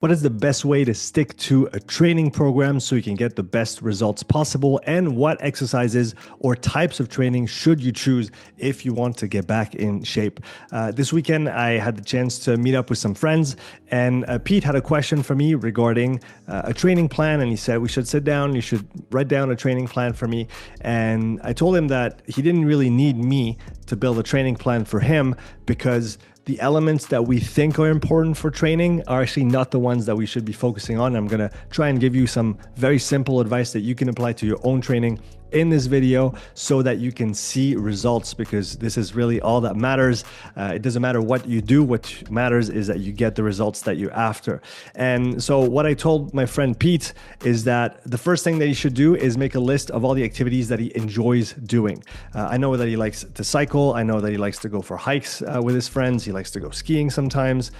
What is the best way to stick to a training program so you can get the best results possible? And what exercises or types of training should you choose if you want to get back in shape? This weekend, I had the chance to meet up with some friends, and Pete had a question for me regarding a training plan. And he said, we should sit down, you should write down a training plan for me. And I told him that he didn't really need me to build a training plan for him, because the elements that we think are important for training are actually not the ones that we should be focusing on. I'm going to try and give you some very simple advice that you can apply to your own training in this video so that you can see results, because this is really all that matters. It doesn't matter what you do. What matters is that you get the results that you're after. And so what I told my friend Pete is that the first thing that he should do is make a list of all the activities that he enjoys doing. I know that he likes to cycle. I know that he likes to go for hikes with his friends. He likes to go skiing sometimes.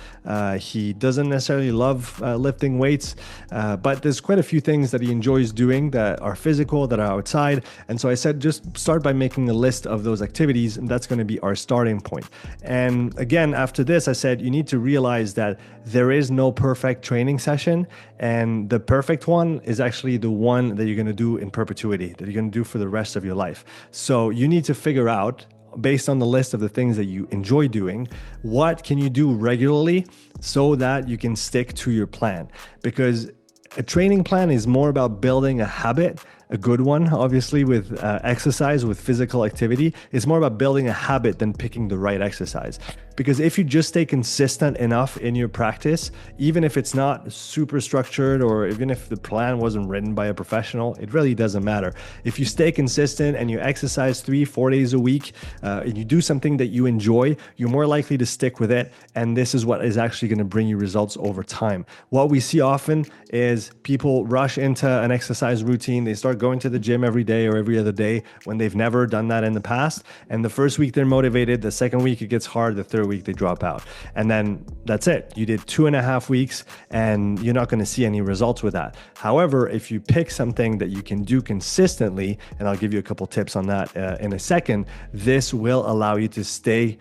He doesn't necessarily love lifting weights, but there's quite a few things that he enjoys doing that are physical, that are outside. And so I said, just start by making a list of those activities, and that's going to be our starting point. And again, after this, I said, you need to realize that there is no perfect training session, and the perfect one is actually the one that you're going to do in perpetuity, that you're going to do for the rest of your life. So you need to figure out, based on the list of the things that you enjoy doing, what can you do regularly so that you can stick to your plan? Because a training plan is more about building a habit, a good one, obviously, with exercise, with physical activity. It's more about building a habit than picking the right exercise. Because if you just stay consistent enough in your practice, even if it's not super structured, or even if the plan wasn't written by a professional, it really doesn't matter. If you stay consistent and you exercise 3-4 days a week, and you do something that you enjoy, you're more likely to stick with it. And this is what is actually going to bring you results over time. What we see often is people rush into an exercise routine. They start going to the gym every day or every other day when they've never done that in the past. And the first week they're motivated. The second week it gets hard. The third week they drop out. And then that's it. You did 2.5 weeks and you're not going to see any results with that. However, if you pick something that you can do consistently, and I'll give you a couple tips on that in a second, this will allow you to stay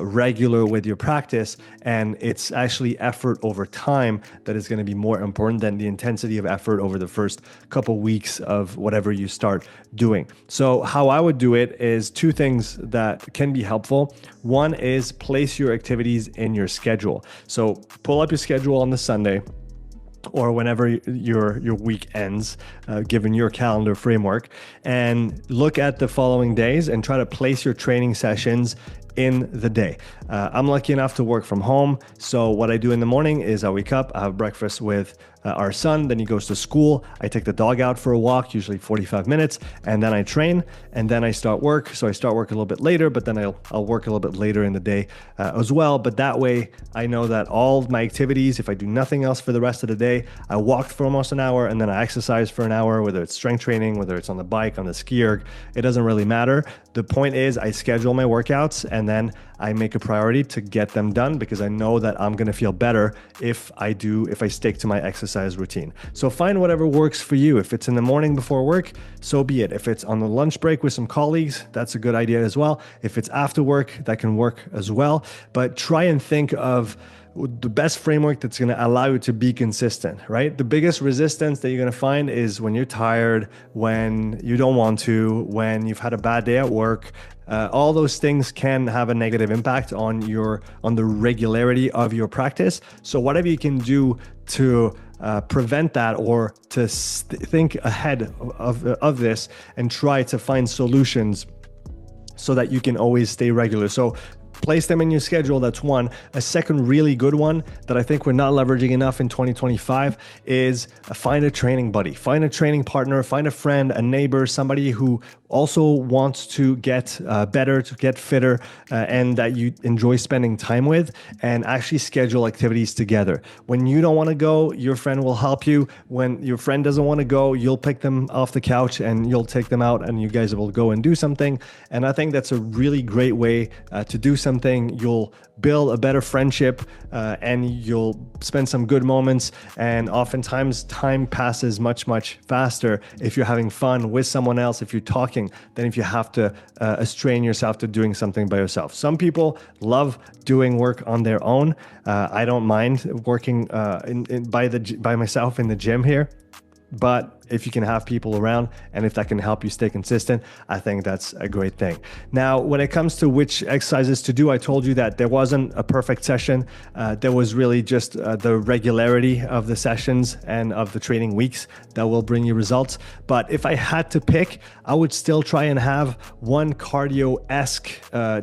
regular with your practice. And it's actually effort over time that is going to be more important than the intensity of effort over the first couple weeks of whatever you start doing. So how I would do it is two things that can be helpful. One is place your activities in your schedule. So pull up your schedule on the Sunday, or whenever your week ends, given your calendar framework, and look at the following days and try to place your training sessions in the day. I'm lucky enough to work from home. So what I do in the morning is I wake up, I have breakfast with our son, then he goes to school. I take the dog out for a walk, usually 45 minutes, and then I train, and then I start work. So I start work a little bit later, but then I'll work a little bit later in the day as well. But that way I know that all of my activities, if I do nothing else for the rest of the day, I walked for almost an hour and then I exercise for an hour, whether it's strength training, whether it's on the bike, on the ski erg, it doesn't really matter. The point is I schedule my workouts and then I make a priority to get them done, because I know that I'm going to feel better if I stick to my exercise routine. So find whatever works for you. If it's in the morning before work, so be it. If it's on the lunch break with some colleagues, that's a good idea as well. If it's after work, that can work as well. But try and think of the best framework that's going to allow you to be consistent, right? The biggest resistance that you're going to find is when you're tired, when you don't want to, when you've had a bad day at work. All those things can have a negative impact on the regularity of your practice. So whatever you can do to prevent that, or to think ahead of this and try to find solutions so that you can always stay regular. So place them in your schedule. That's one. A second really good one that I think we're not leveraging enough in 2025 is find a training buddy, find a training partner, find a friend, a neighbor, somebody who also wants to get better, to get fitter, and that you enjoy spending time with, and actually schedule activities together. When you don't want to go, your friend will help you. When your friend doesn't want to go, you'll pick them off the couch and you'll take them out and you guys will go and do something. And I think that's a really great way to do something something, you'll build a better friendship and you'll spend some good moments. And oftentimes time passes much, much faster if you're having fun with someone else, if you're talking, than if you have to strain yourself to doing something by yourself. Some people love doing work on their own. I don't mind working by myself in the gym here. But if you can have people around and if that can help you stay consistent, I think that's a great thing. Now, when it comes to which exercises to do, I told you that there wasn't a perfect session. There was really just the regularity of the sessions and of the training weeks that will bring you results. But if I had to pick, I would still try and have one cardio-esque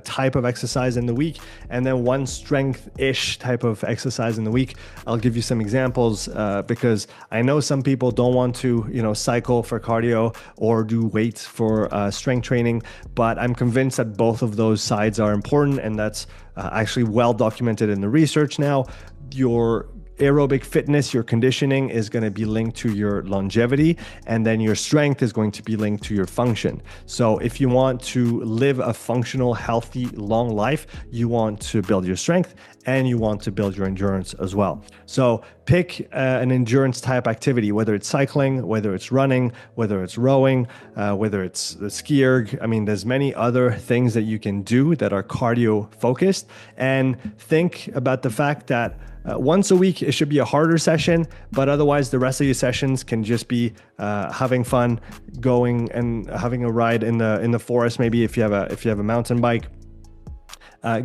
type of exercise in the week and then one strength-ish type of exercise in the week. I'll give you some examples because I know some people don't want to, cycle for cardio or do weights for strength training, but I'm convinced that both of those sides are important, and that's actually well documented in the research now. Your aerobic fitness, your conditioning is going to be linked to your longevity, and then your strength is going to be linked to your function. So if you want to live a functional, healthy, long life, you want to build your strength and you want to build your endurance as well. So pick an endurance type activity, whether it's cycling, whether it's running, whether it's rowing, whether it's the ski erg. I mean, there's many other things that you can do that are cardio focused, and think about the fact that once a week, it should be a harder session, but otherwise the rest of your sessions can just be having fun, going and having a ride in the forest. Maybe if you have a mountain bike,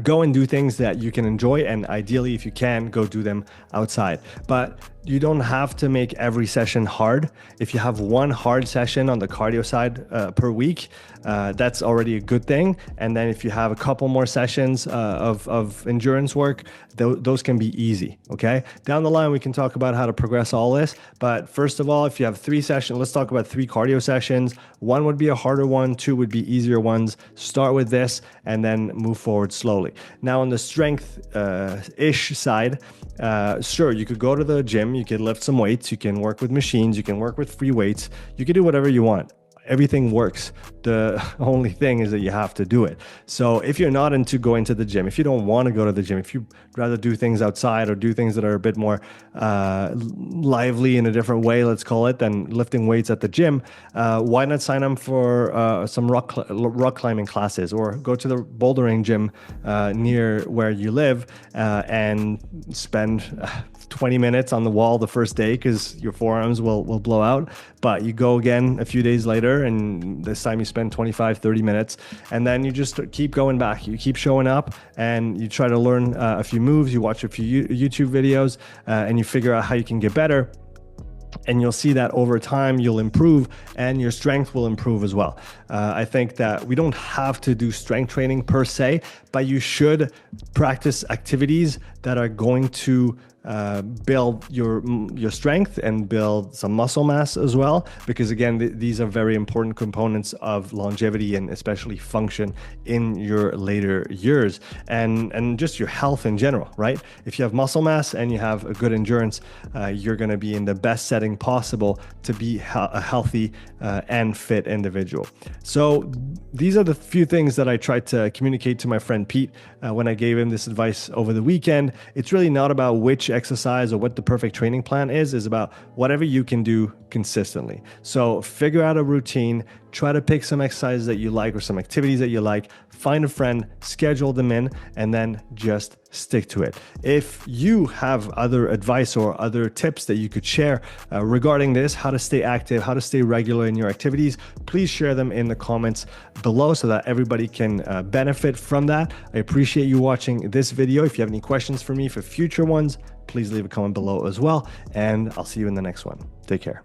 go and do things that you can enjoy, and ideally, if you can, go do them outside. But you don't have to make every session hard. If you have one hard session on the cardio side per week, that's already a good thing. And then if you have a couple more sessions of endurance work, those can be easy, okay? Down the line, we can talk about how to progress all this. But first of all, if you have 3 sessions, let's talk about 3 cardio sessions. 1 would be a harder one, 2 would be easier ones. Start with this and then move forward slowly. Now on the strength-ish side, sure, you could go to the gym, you could lift some weights, you can work with machines, you can work with free weights, you can do whatever you want. Everything works. The only thing is that you have to do it. So if you're not into going to the gym, if you don't want to go to the gym, if you'd rather do things outside or do things that are a bit more lively in a different way, let's call it, than lifting weights at the gym, why not sign up for some rock climbing classes, or go to the bouldering gym near where you live and spend 20 minutes on the wall the first day because your forearms will blow out. But you go again a few days later, and this time you spend 25, 30 minutes, and then you just keep going back. You keep showing up and you try to learn a few moves, you watch a few YouTube videos, and you figure out how you can get better. And you'll see that over time you'll improve and your strength will improve as well. I think that we don't have to do strength training per se, but you should practice activities that are going to build your strength and build some muscle mass as well, because again, these are very important components of longevity and especially function in your later years and just your health in general, right? If you have muscle mass and you have a good endurance, you're going to be in the best setting possible to be a healthy and fit individual. So these are the few things that I tried to communicate to my friend Pete when I gave him this advice over the weekend. It's really not about which exercise or what the perfect training plan is about whatever you can do consistently. So figure out a routine, try to pick some exercises that you like or some activities that you like, find a friend, schedule them in, and then just stick to it. If you have other advice or other tips that you could share regarding this, how to stay active, how to stay regular in your activities, please share them in the comments below so that everybody can benefit from that. I appreciate you watching this video. If you have any questions for me for future ones, please leave a comment below as well, and I'll see you in the next one. Take care.